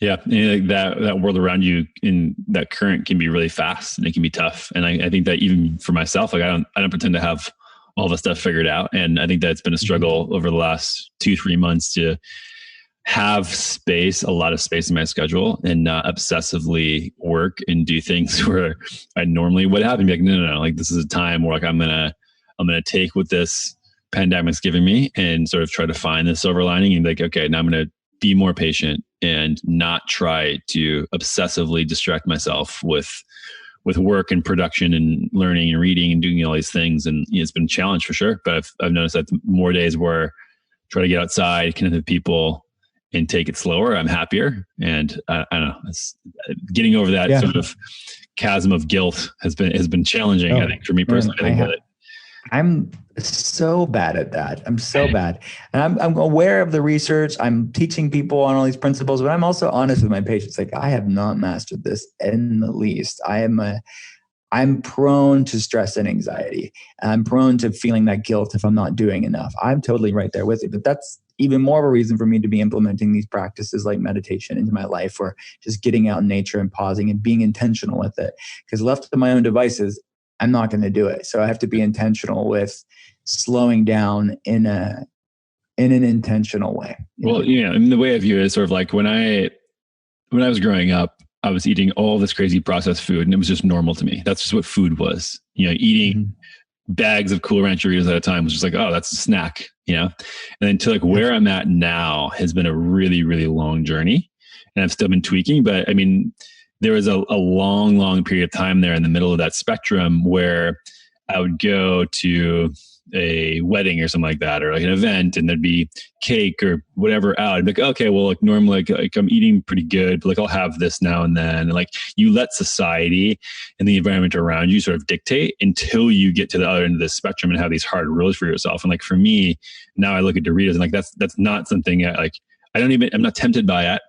Yeah. And that world around you in that current can be really fast and it can be tough. And I think that even for myself, like I don't pretend to have all the stuff figured out. And I think that's been a struggle over the last 2-3 months to have space, a lot of space in my schedule, and not obsessively work and do things where I normally would have and be like, no. Like this is a time where like I'm gonna take what this pandemic's giving me and sort of try to find the silver lining and be like, okay, now I'm gonna be more patient and not try to obsessively distract myself with work and production and learning and reading and doing all these things. And it's been a challenge for sure. But I've noticed that more days where I try to get outside, connect with people, and take it slower, I'm happier. And I don't know, it's getting over that sort of chasm of guilt has been challenging. I think for me personally, I'm so bad at that. I'm so bad. And I'm aware of the research. I'm teaching people on all these principles, but I'm also honest with my patients. Like I have not mastered this in the least. I'm prone to stress and anxiety. I'm prone to feeling that guilt if I'm not doing enough. I'm totally right there with you, but that's even more of a reason for me to be implementing these practices like meditation into my life, or just getting out in nature and pausing and being intentional with it. Because left to my own devices, I'm not going to do it. So I have to be intentional with slowing down in an intentional way. Well, yeah, and the way I view it is sort of like when I was growing up, I was eating all this crazy processed food and it was just normal to me. That's just what food was. Eating bags of Cool Ranch Doritos at a time was just like, oh, that's a snack, And then to like where I'm at now has been a really, really long journey. And I've still been tweaking, but I mean, there was a long period of time there in the middle of that spectrum where I would go to a wedding or something like that, or like an event, and there'd be cake or whatever out. I'd be like, okay, well, like normally like I'm eating pretty good, but like I'll have this now and then. And like you let society and the environment around you sort of dictate until you get to the other end of the spectrum and have these hard rules for yourself. And like for me, now I look at Doritos and like that's not something like I'm not tempted by it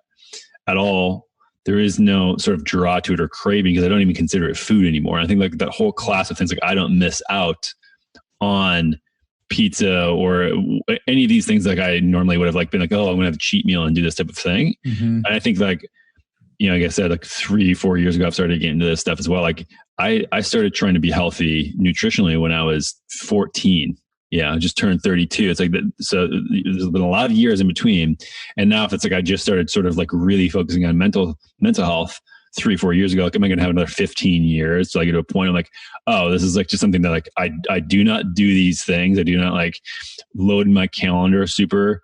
at all. There is no sort of draw to it or craving because I don't even consider it food anymore. And I think like that whole class of things, like I don't miss out on pizza or any of these things like I normally would have like been like, oh, I'm gonna have a cheat meal and do this type of thing. And I think like, like I said, like 3-4 years ago, I've started getting into this stuff as well. Like I started trying to be healthy nutritionally when I was 14. Yeah, I just turned 32. It's like that. So there's been a lot of years in between. And now if it's like I just started sort of like really focusing on mental health 3-4 years ago, like am I going to have another 15 years? So I get to a point I'm like, oh, this is like just something that like I do not do these things. I do not like load my calendar super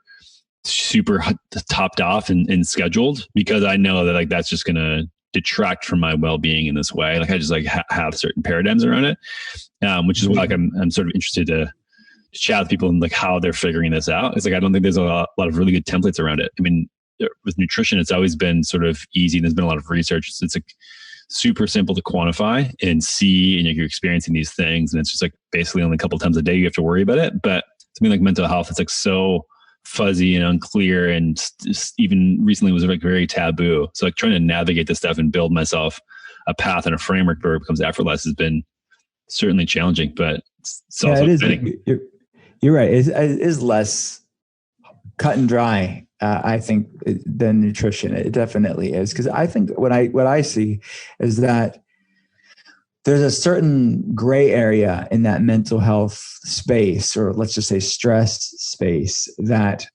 topped off and scheduled, because I know that like that's just going to detract from my well-being in this way. Like I just like have certain paradigms around it, which is why like I'm sort of interested to chat with people and like how they're figuring this out. It's like, I don't think there's a lot of really good templates around it. I mean, with nutrition, it's always been sort of easy. And there's been a lot of research. It's like super simple to quantify and see, and you're experiencing these things. And it's just like basically only a couple of times a day you have to worry about it. But something like mental health, it's like so fuzzy and unclear, and just even recently was like very taboo. So like trying to navigate this stuff and build myself a path and a framework where it becomes effortless has been certainly challenging, but it's also exciting. You're right. It is less cut and dry, I think, than nutrition. It definitely is. Because I think what I see is that there's a certain gray area in that mental health space, or let's just say stress space, that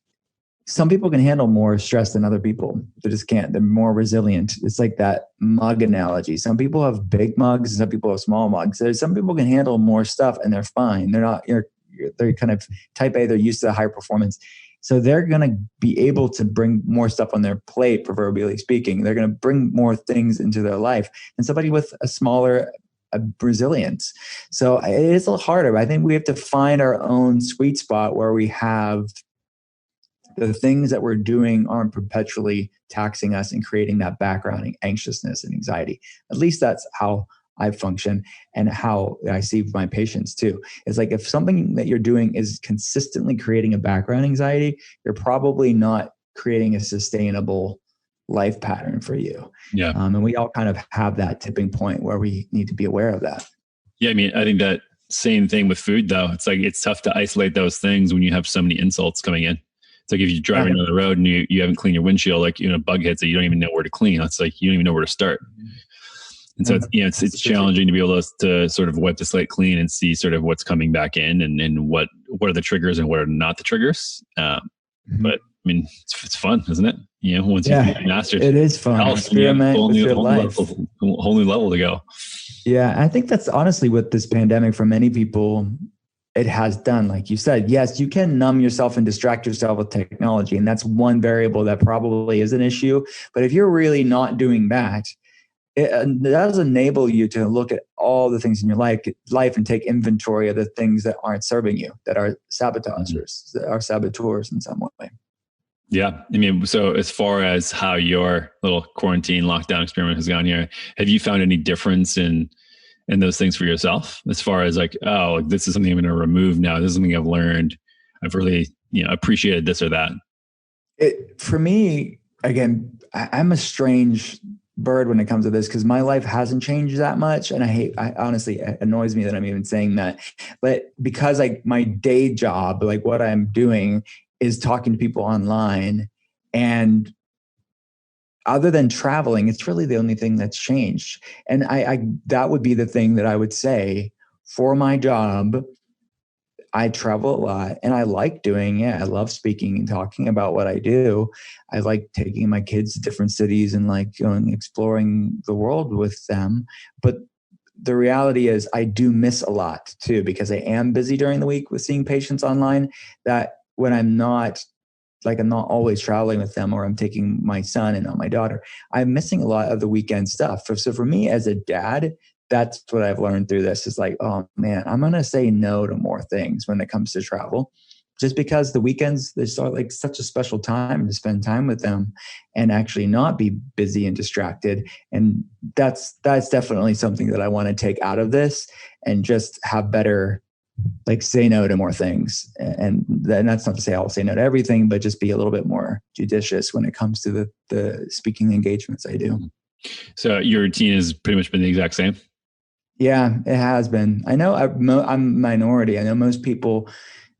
some people can handle more stress than other people. They just can't. They're more resilient. It's like that mug analogy. Some people have big mugs and some people have small mugs. Some people can handle more stuff and they're fine. They're kind of type A. They're used to higher performance. So they're going to be able to bring more stuff on their plate, proverbially speaking. They're going to bring more things into their life than somebody with a smaller resilience. So it is a little harder. I think we have to find our own sweet spot where we have the things that we're doing aren't perpetually taxing us and creating that background anxiousness and anxiety. At least that's how I function and how I see my patients too. It's like if something that you're doing is consistently creating a background anxiety, you're probably not creating a sustainable life pattern for you. Yeah. And we all kind of have that tipping point where we need to be aware of that. Yeah. I mean, I think that same thing with food though. It's like, it's tough to isolate those things when you have so many insults coming in. It's like if you're driving down the road and you haven't cleaned your windshield, like, a bug hits it, you don't even know where to clean. It's like, you don't even know where to start. And so it's challenging to be able to sort of wipe the slate clean and see sort of what's coming back in and what are the triggers and what are not the triggers. But I mean, it's fun, isn't it? Once you've mastered it is fun. Health, experiment with your life. Whole new level to go. Yeah. I think that's honestly what this pandemic for many people, it has done. Like you said, yes, you can numb yourself and distract yourself with technology. And that's one variable that probably is an issue. But if you're really not doing that, it does enable you to look at all the things in your life and take inventory of the things that aren't serving you, that are sabotagers, that are saboteurs in some way. Yeah. I mean, so as far as how your little quarantine lockdown experiment has gone here, have you found any difference in those things for yourself? As far as like, oh, this is something I'm going to remove now. This is something I've learned. I've really, appreciated this or that. For me, again, I'm a strange bird when it comes to this because my life hasn't changed that much. And I honestly, it annoys me that I'm even saying that. But because my day job, like what I'm doing is talking to people online, and other than traveling, it's really the only thing that's changed. And that would be the thing that I would say for my job. I travel a lot and I like doing it. I love speaking and talking about what I do. I like taking my kids to different cities and like going exploring the world with them. But the reality is I do miss a lot too, because I am busy during the week with seeing patients online, that when I'm not always traveling with them, or I'm taking my son and not my daughter, I'm missing a lot of the weekend stuff. So for me as a dad, that's what I've learned through this is like, oh man, I'm going to say no to more things when it comes to travel, just because the weekends, there's like such a special time to spend time with them and actually not be busy and distracted. And that's definitely something that I want to take out of this and just have better, like say no to more things. And that's not to say I'll say no to everything, but just be a little bit more judicious when it comes to the speaking engagements I do. So your routine has pretty much been the exact same? Yeah, it has been. I know I'm a minority. I know most people,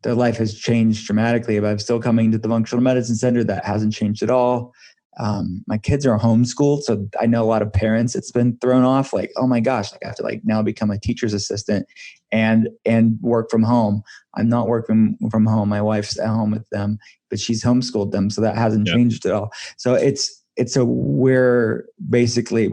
their life has changed dramatically, but I'm still coming to the functional medicine center. That hasn't changed at all. My kids are homeschooled, so I know a lot of parents it's been thrown off, like, oh my gosh, like I have to like now become a teacher's assistant and work from home. I'm not working from home. My wife's at home with them, but she's homeschooled them, so that hasn't changed at all. So we're basically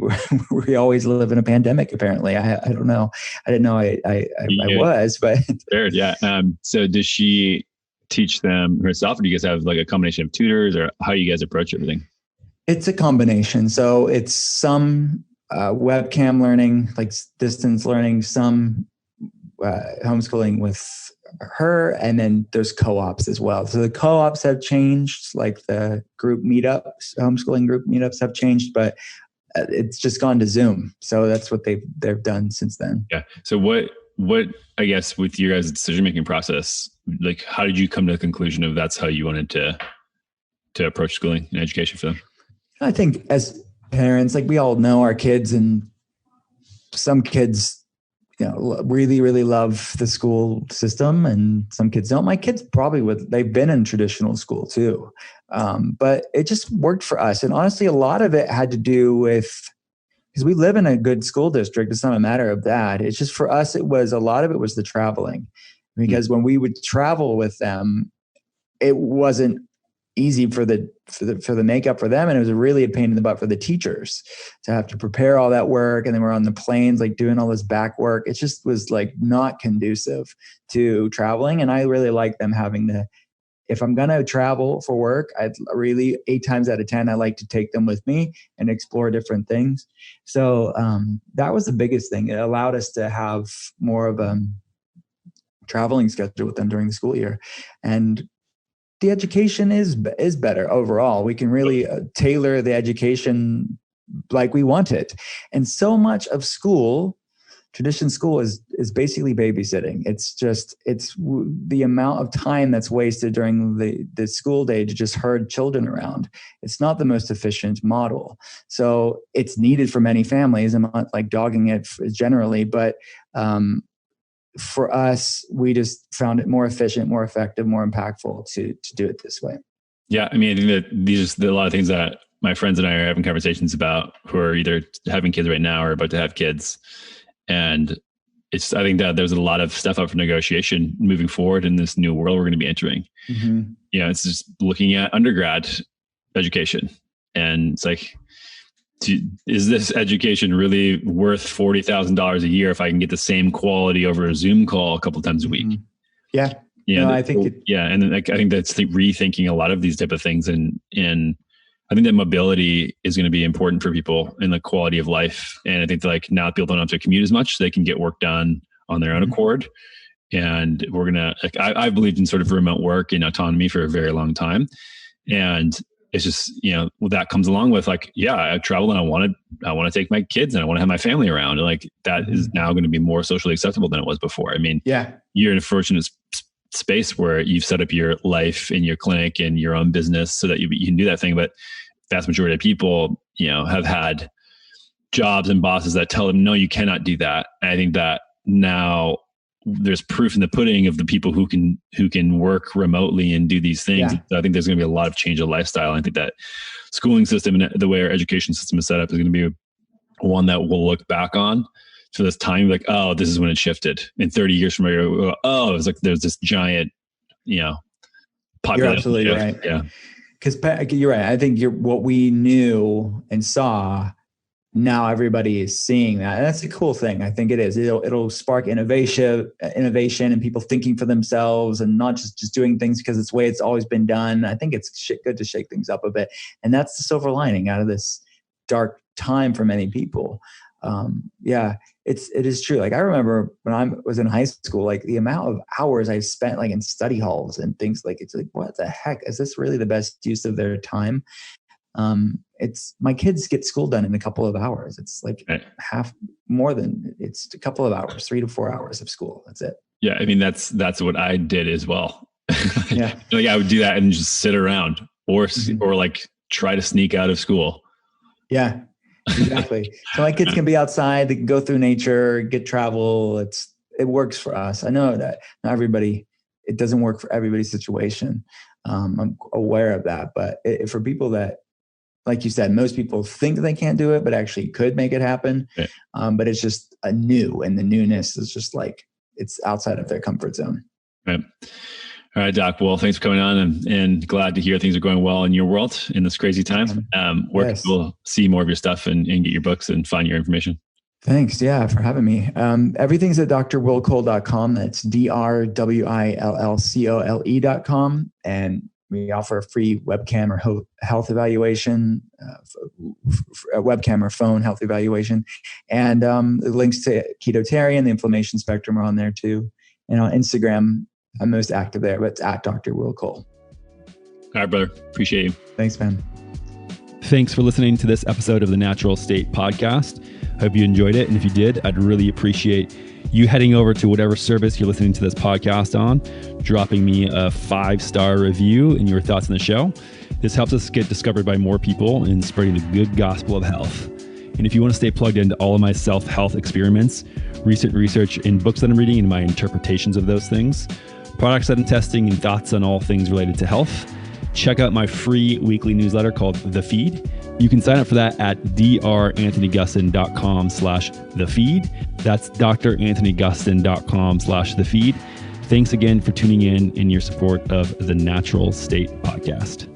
we always live in a pandemic. Apparently, I don't know. I didn't know I was, but yeah. So does she teach them herself, or do you guys have like a combination of tutors, or how you guys approach everything? It's a combination. So it's some webcam learning, like distance learning, some homeschooling with her, and then there's co-ops as well. So the co-ops have changed, like the group meetups, homeschooling group meetups have changed, but it's just gone to Zoom. So that's what they've done since then. Yeah. So what I guess with your guys' decision-making process, like how did you come to the conclusion of that's how you wanted to approach schooling and education for them? I think as parents, like we all know our kids, and some kids, really, really love the school system, and some kids don't. My kids they've been in traditional school too. But it just worked for us. And honestly, a lot of it had to do with, because we live in a good school district. It's not a matter of that. It's just for us, a lot of it was the traveling, because when we would travel with them, it wasn't easy for the makeup for them, and it was really a pain in the butt for the teachers to have to prepare all that work, and then we're on the planes like doing all this back work. It just was like not conducive to traveling, and I really like them having if I'm gonna travel for work, I'd really 8 times out of 10 I like to take them with me and explore different things. So that was the biggest thing. It allowed us to have more of a traveling schedule with them during the school year, and the education is better overall. We can really tailor the education like we want it. And so much of tradition school is basically babysitting. It's the amount of time that's wasted during the school day to just herd children around. It's not the most efficient model. So it's needed for many families. I'm not like dogging it generally, but for us, we just found it more efficient, more effective, more impactful to do it this way. Yeah. I mean, I think that these are a lot of things that my friends and I are having conversations about, who are either having kids right now or about to have kids. And I think that there's a lot of stuff up for negotiation moving forward in this new world we're going to be entering. Mm-hmm. It's just looking at undergrad education, and it's like, is this education really worth $40,000 a year if I can get the same quality over a Zoom call a couple of times a week? Yeah. I think and then I think that's rethinking a lot of these type of things, and I think that mobility is going to be important for people in the quality of life. And I think like now people don't have to commute as much, so they can get work done on their own accord. And we're gonna I believed in sort of remote work and autonomy for a very long time, and it's just, that comes along with like, I travel and I want to take my kids and I want to have my family around. And like, that is now going to be more socially acceptable than it was before. I mean, you're in a fortunate space where you've set up your life in your clinic and your own business so that you can do that thing. But vast majority of people, have had jobs and bosses that tell them, no, you cannot do that. And I think that now there's proof in the pudding of the people who can work remotely and do these things. So I think there's going to be a lot of change of lifestyle. I think that schooling system and the way our education system is set up is going to be one that we'll look back on for this time, like, oh, this is when it shifted. In 30 years from now, oh, it's like there's this giant, population. You're absolutely right. Yeah. Because you're right. I think what we knew and saw, now everybody is seeing that. And that's a cool thing. I think it is. It'll spark innovation and people thinking for themselves and not just doing things because it's the way it's always been done. I think it's good to shake things up a bit. And that's the silver lining out of this dark time for many people. It is true. Like I remember when I was in high school, like the amount of hours I spent like in study halls and things, like, it's like, what the heck? Is this really the best use of their time? It's my kids get school done in a couple of hours. It's like it's a couple of hours, 3 to 4 hours of school. That's it. Yeah. I mean, that's what I did as well. Yeah. Like I would do that and just sit around or like try to sneak out of school. Yeah, exactly. So my kids can be outside, they can go through nature, get travel. It works for us. I know that not everybody, it doesn't work for everybody's situation. I'm aware of that, but for people that like you said, most people think they can't do it, but actually could make it happen. Right. But it's just a new, and the newness is just like, it's outside of their comfort zone. Right. All right, Doc. Well, thanks for coming on, and glad to hear things are going well in your world in this crazy time. Where can people see more of your stuff and get your books and find your information? Thanks. Yeah, for having me. Everything's at drwillcole.com. That's drwillcole.com. And we offer a free webcam or health evaluation, webcam or phone health evaluation. And the links to Ketotarian, the inflammation spectrum are on there too. And on Instagram, I'm most active there, but it's at Dr. Will Cole. All right, brother. Appreciate you. Thanks, man. Thanks for listening to this episode of the Natural State Podcast. I hope you enjoyed it. And if you did, I'd really appreciate you heading over to whatever service you're listening to this podcast on, dropping me a 5-star review and your thoughts on the show. This helps us get discovered by more people and spreading the good gospel of health. And if you want to stay plugged into all of my self-health experiments, recent research and books that I'm reading and my interpretations of those things, products that I'm testing, and thoughts on all things related to health, check out my free weekly newsletter called The Feed. You can sign up for that at dranthonygustin.com/thefeed. That's dranthonygustin.com/thefeed. Thanks again for tuning in and your support of the Natural State Podcast.